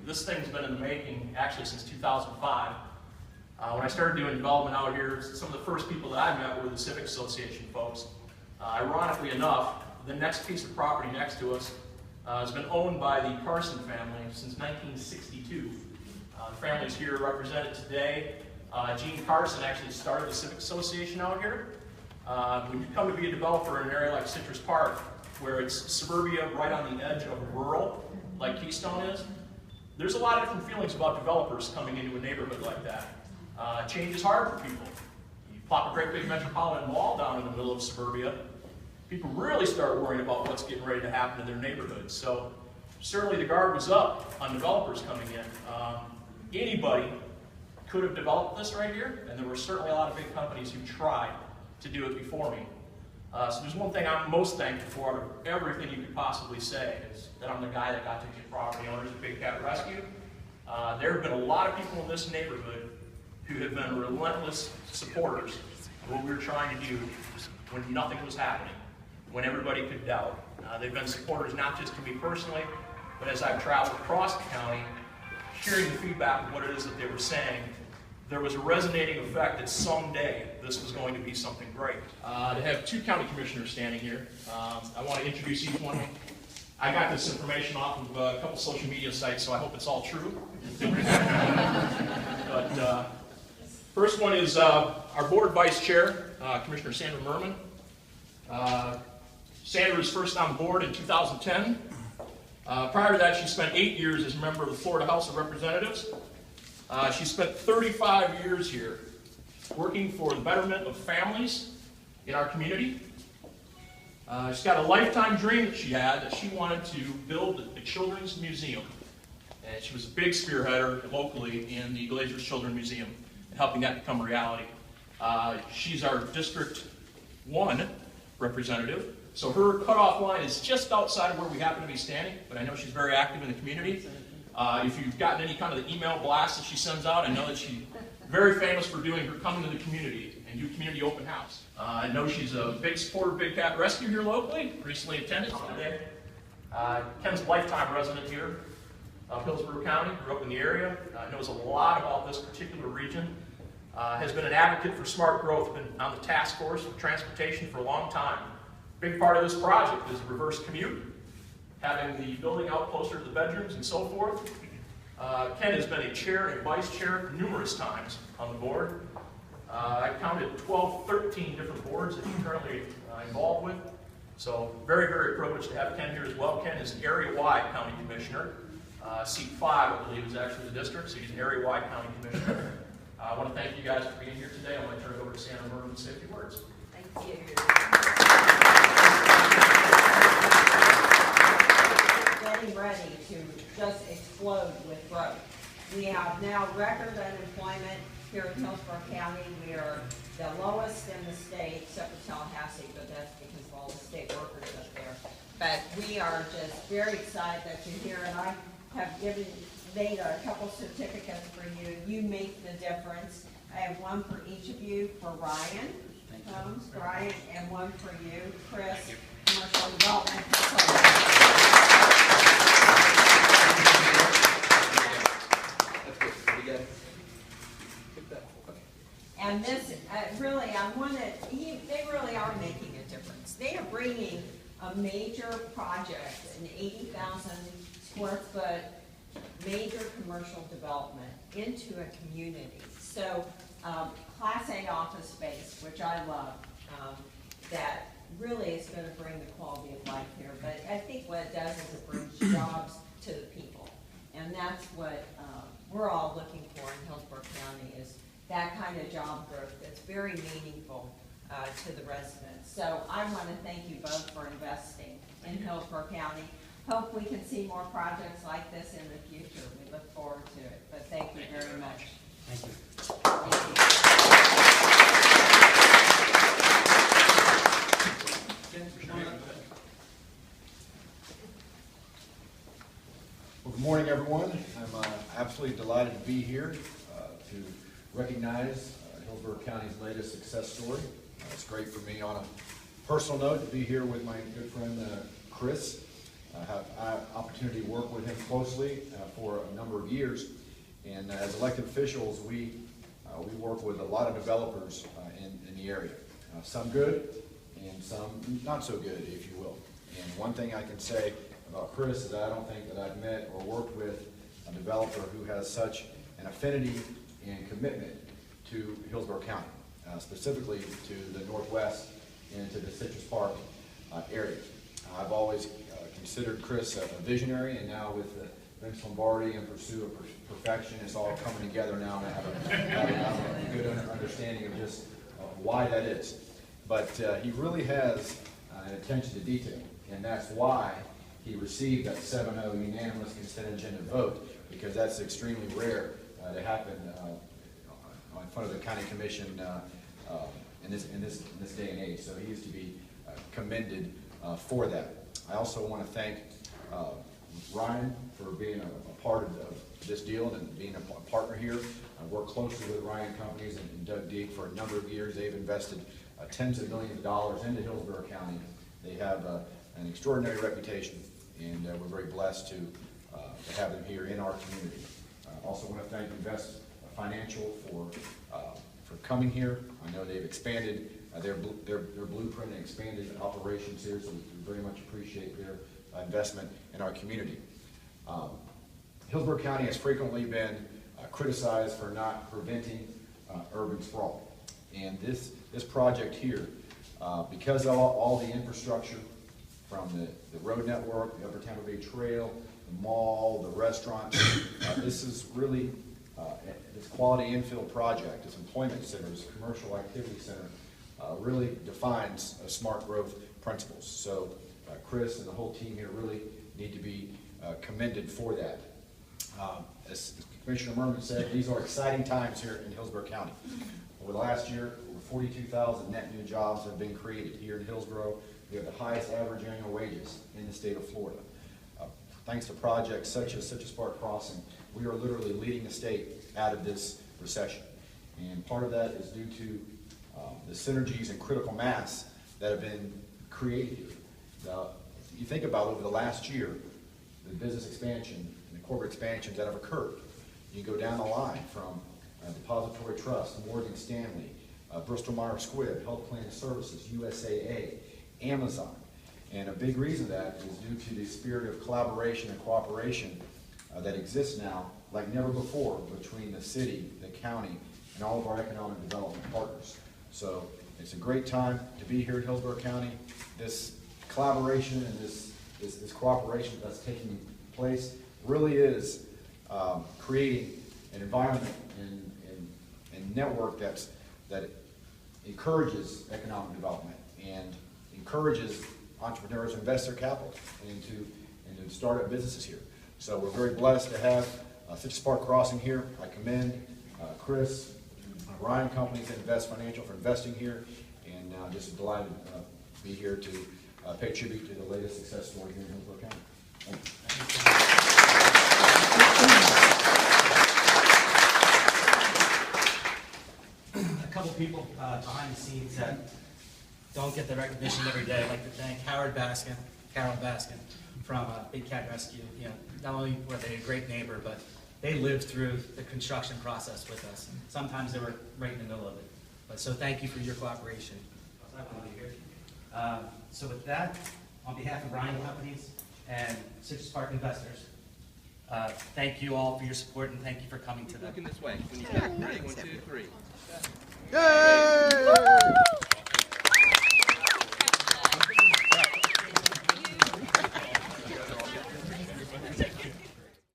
This thing's been in the making actually since 2005. When I started doing development out here, some of the first people that I met were the Civic Association folks. Ironically enough, the next piece of property next to us has been owned by the Carson family since 1962. The family's here represented today. Gene Carson actually started the Civic Association out here. When you come to be a developer in an area like Citrus Park, where it's suburbia right on the edge of rural, like Keystone is, there's a lot of different feelings about developers coming into a neighborhood like that. Change is hard for people. You plop a great big metropolitan mall down in the middle of suburbia, people really start worrying about what's getting ready to happen in their neighborhood. So certainly the guard was up on developers coming in. Anybody could have developed this right here, and there were certainly a lot of big companies who tried to do it before me. So there's one thing I'm most thankful for out of everything you could possibly say, is that I'm the guy that got to get property owners at Big Cat Rescue. There have been a lot of people in this neighborhood who have been relentless supporters of what we were trying to do when nothing was happening, when everybody could doubt. They've been supporters not just to me personally, but as I've traveled across the county, hearing the feedback of what it is that they were saying, there was a resonating effect that someday this was going to be something great. To have two county commissioners standing here, I want to introduce each one. I got this information off of a couple social media sites, so I hope it's all true. But first one is our board vice chair, Commissioner Sandra Murman. Sandra was first on the board in 2010. Prior to that, she spent 8 years as a member of the Florida House of Representatives. She spent 35 years here working for the betterment of families in our community. She's got a lifetime dream that she had, that she wanted to build a children's museum. And she was a big spearheader locally in the Glazers Children's Museum and helping that become a reality. She's our District 1 representative. So her cutoff line is just outside of where we happen to be standing, but I know she's very active in the community. If you've gotten any kind of the email blasts that she sends out, I know that she's very famous for doing her coming to the community and do community open house. I know she's a big supporter of Big Cat Rescue here locally, recently attended today. Ken's a lifetime resident here of Hillsborough County, grew up in the area, knows a lot about this particular region, has been an advocate for smart growth, been on the task force for transportation for a long time. Big part of this project is reverse commute, having the building out closer to the bedrooms and so forth. Ken has been a chair and vice chair numerous times on the board. I counted 12, 13 different boards that he's currently involved with. So very, very privileged to have Ken here as well. Ken is an area-wide county commissioner. Seat 5, I believe, is actually the district, so he's an area-wide county commissioner. I want to thank you guys for being here today. I want to turn it over to Sandra Murman to say a few words. Thank you. Getting ready to just explode with growth. We have now record unemployment here in Hillsborough County. We are the lowest in the state, except for Tallahassee, but that's because of all the state workers up there. But we are just very excited that you're here, and I have made a couple certificates for you. You make the difference. I have one for each of you, for Ryan Holmes, Ryan, and one for you, Chris, Commercial Development Consultant. And this, really, they really are making a difference. They are bringing a major project, an 80,000 square foot major commercial development into a community. So Class A office space, which I love, that really is going to bring the quality of life here. But I think what it does is it brings jobs to the people. And that's what we're all looking for in Hillsborough County, is that kind of job growth that's very meaningful to the residents. So I want to thank you both for investing in Hillsborough County. Hope we can see more projects like this in the future. We look forward to it. But thank you very much. Thank you. Thank you. Well, good morning, everyone. I'm absolutely delighted to be here to recognize Hillsborough County's latest success story. It's great for me on a personal note to be here with my good friend Chris. I have opportunity to work with him closely for a number of years. And as elected officials, we work with a lot of developers in the area. Some good and some not so good, if you will. And one thing I can say about Chris is I don't think that I've met or worked with a developer who has such an affinity and commitment to Hillsborough County, specifically to the Northwest and to the Citrus Park area. I've always considered Chris a visionary, and now with Vince Lombardi and Pursuit of Perfection, it's all coming together now, and I have a good understanding of just why that is. But he really has an attention to detail, and that's why he received that 7-0 unanimous consent agenda vote, because that's extremely rare to happen in front of the county commission in this day and age. So he is to be commended for that. I also want to thank Ryan for being a part of this deal and being a partner here. I work closely with Ryan Companies and Doug Deek for a number of years. They've invested tens of millions of dollars into Hillsborough County. They have an extraordinary reputation, and we're very blessed to have them here in our community. I also want to thank Invest Financial for coming here. I know they've expanded their blueprint and expanded operations here, so we very much appreciate their investment in our community. Hillsborough County has frequently been criticized for not preventing urban sprawl. And this project here, because of all the infrastructure from the road network, the Upper Tampa Bay Trail, the mall, the restaurant, this is really this quality infill project, this employment center, this commercial activity center, really defines smart growth principles. So Chris and the whole team here really need to be commended for that. As Commissioner Murman said, these are exciting times here in Hillsborough County. Over the last year, over 42,000 net new jobs have been created here in Hillsborough. We have the highest average annual wages in the state of Florida. Thanks to projects such as Citrus Park Crossing, we are literally leading the state out of this recession. And part of that is due to the synergies and critical mass that have been created here. You think about over the last year, the business expansion and the corporate expansions that have occurred. You go down the line from Depository Trust, Morgan Stanley, Bristol Myers Squibb, Health Planning Services, USAA, Amazon. And a big reason that is due to the spirit of collaboration and cooperation that exists now like never before between the city, the county, and all of our economic development partners. So it's a great time to be here in Hillsborough County. This collaboration and this cooperation that's taking place really is creating an environment and network that encourages economic development and encourages entrepreneurs to invest their capital and to start up businesses here. So we're very blessed to have Citrus Park Crossing here. I commend Chris, Ryan Companies, and Invest Financial for investing here, and just delighted to be here to pay tribute to the latest success story here in Hillsborough County. A couple people behind the scenes that don't get the recognition every day. I'd like to thank Carol Baskin from Big Cat Rescue. You know, not only were they a great neighbor, but they lived through the construction process with us. Sometimes they were right in the middle of it. But so thank you for your cooperation. So with that, on behalf of Ryan Companies and Citrus Park investors, thank you all for your support and thank you for coming to the. Looking this way. When you count, ready? 1, 2, 3. Yay!